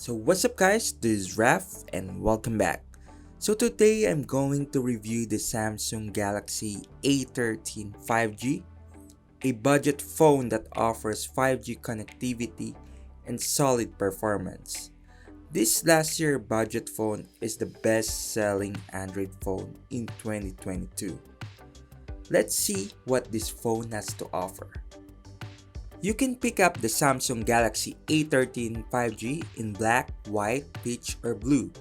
So what's up guys, this is Raf and welcome back. So today I'm going to review the Samsung Galaxy A13 5G, a budget phone that offers 5G connectivity and solid performance. This last year budget phone is the best selling Android phone in 2022. Let's see what this phone has to offer. You can pick up the Samsung Galaxy A13 5G in black, white, peach, or blue,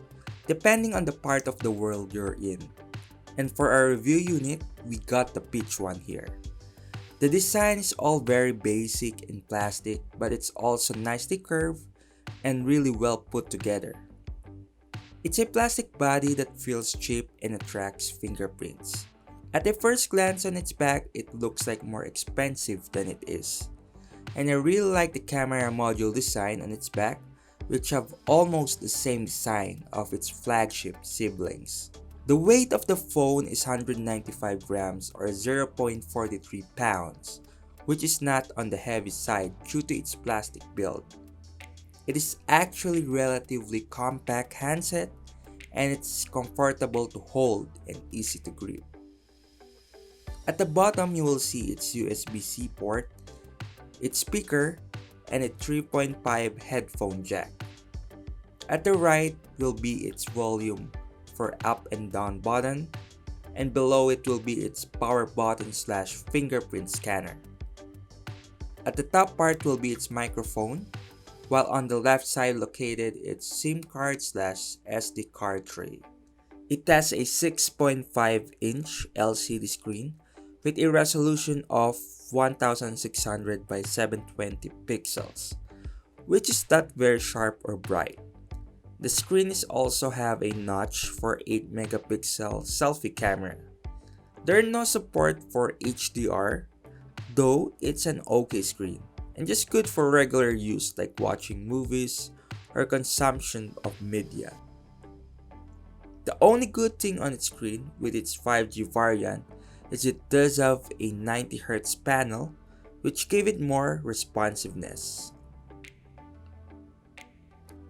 depending on the part of the world you're in. And for our review unit, we got the peach one here. The design is all very basic in plastic, but it's also nicely curved and really well put together. It's a plastic body that feels cheap and attracts fingerprints. At a first glance on its back, it looks like more expensive than it is. And I really like the camera module design on its back, which have almost the same design of its flagship siblings. The weight of the phone is 195 grams or 0.43 pounds, which is not on the heavy side due to its plastic build. It is actually relatively compact handset and it's comfortable to hold and easy to grip. At the bottom you will see its USB-C port, its speaker, and a 3.5 headphone jack. At the right will be its volume for up and down button, and below it will be its power button / fingerprint scanner. At the top part will be its microphone, while on the left side located its SIM card / SD card tray. It has a 6.5-inch LCD screen with a resolution of 1600 by 720 pixels, which is not very sharp or bright. The screen is also have a notch for 8 megapixel selfie camera. There is no support for HDR, though it's an okay screen, and just good for regular use like watching movies or consumption of media. The only good thing on its screen with its 5G variant is it does have a 90Hz panel, which gave it more responsiveness.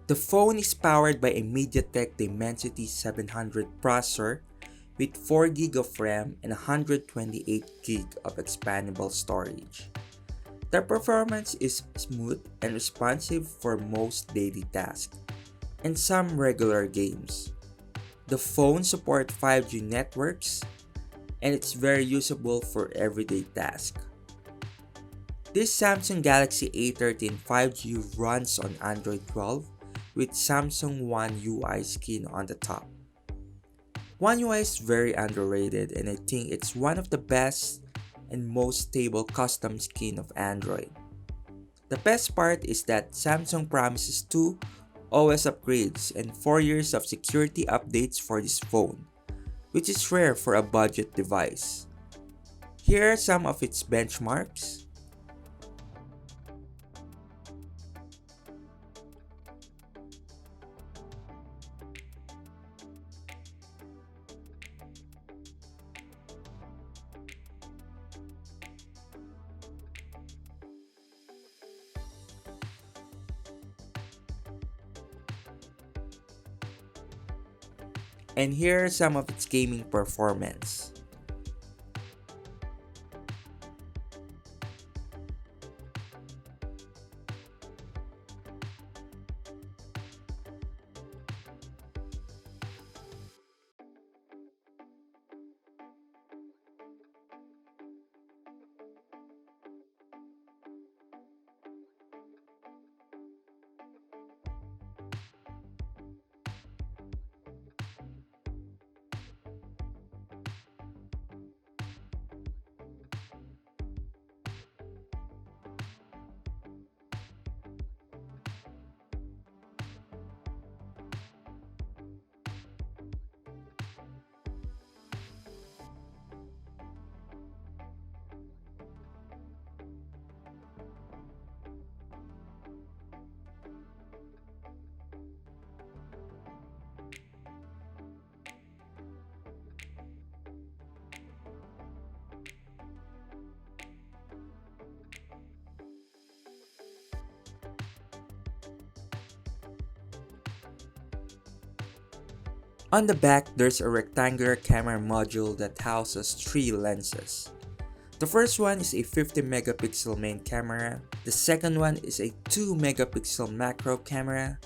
The phone is powered by a MediaTek Dimensity 700 processor with 4GB of RAM and 128GB of expandable storage. The performance is smooth and responsive for most daily tasks and some regular games. The phone supports 5G networks and it's very usable for everyday tasks. This Samsung Galaxy A13 5G runs on Android 12 with Samsung One UI skin on the top. One UI is very underrated and I think it's one of the best and most stable custom skin of Android. The best part is that Samsung promises 2 OS upgrades and 4 years of security updates for this phone, which is rare for a budget device. Here are some of its benchmarks. And here are some of its gaming performance. On the back, there's a rectangular camera module that houses 3 lenses. The first one is a 50 megapixel main camera, the second one is a 2 megapixel macro camera,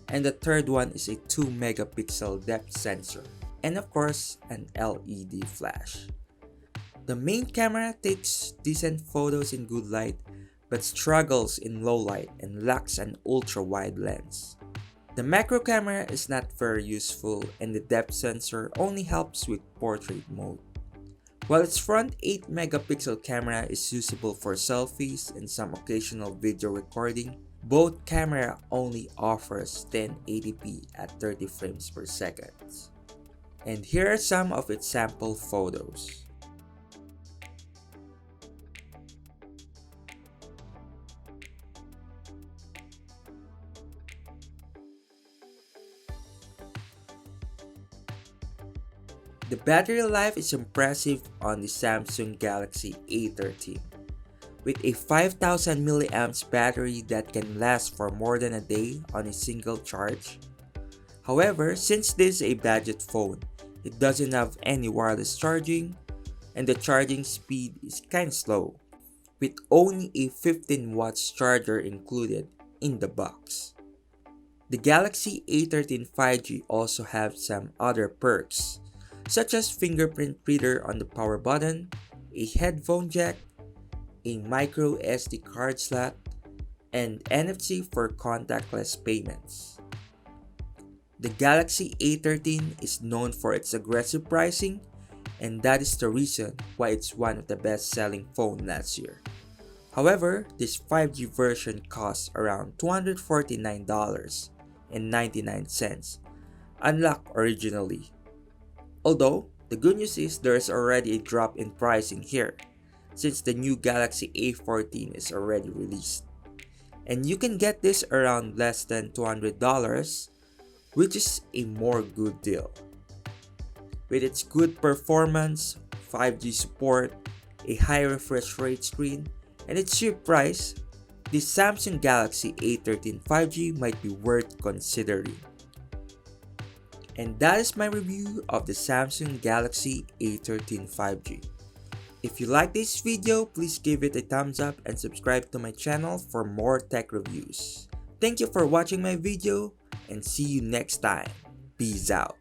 and the third one is a 2 megapixel depth sensor, and of course, an LED flash. The main camera takes decent photos in good light, but struggles in low light and lacks an ultra-wide lens. The macro camera is not very useful, and the depth sensor only helps with portrait mode. While its front 8 megapixel camera is usable for selfies and some occasional video recording, both camera only offers 1080p at 30 frames per second. And here are some of its sample photos. The battery life is impressive on the Samsung Galaxy A13. With a 5000 mAh battery that can last for more than a day on a single charge. However, since this is a budget phone, it doesn't have any wireless charging, and the charging speed is kinda slow, with only a 15 watts charger included in the box. The Galaxy A13 5G also has some other perks, such as fingerprint reader on the power button, a headphone jack, a micro SD card slot, and NFC for contactless payments. The Galaxy A13 is known for its aggressive pricing, and that is the reason why it's one of the best-selling phones last year. However, this 5G version costs around $249.99, unlocked originally. Although, the good news is there is already a drop in pricing here, since the new Galaxy A14 is already released. And you can get this around less than $200, which is a more good deal. With its good performance, 5G support, a high refresh rate screen, and its cheap price, the Samsung Galaxy A13 5G might be worth considering. And that is my review of the Samsung Galaxy A13 5G. If you like this video, please give it a thumbs up and subscribe to my channel for more tech reviews. Thank you for watching my video and see you next time. Peace out.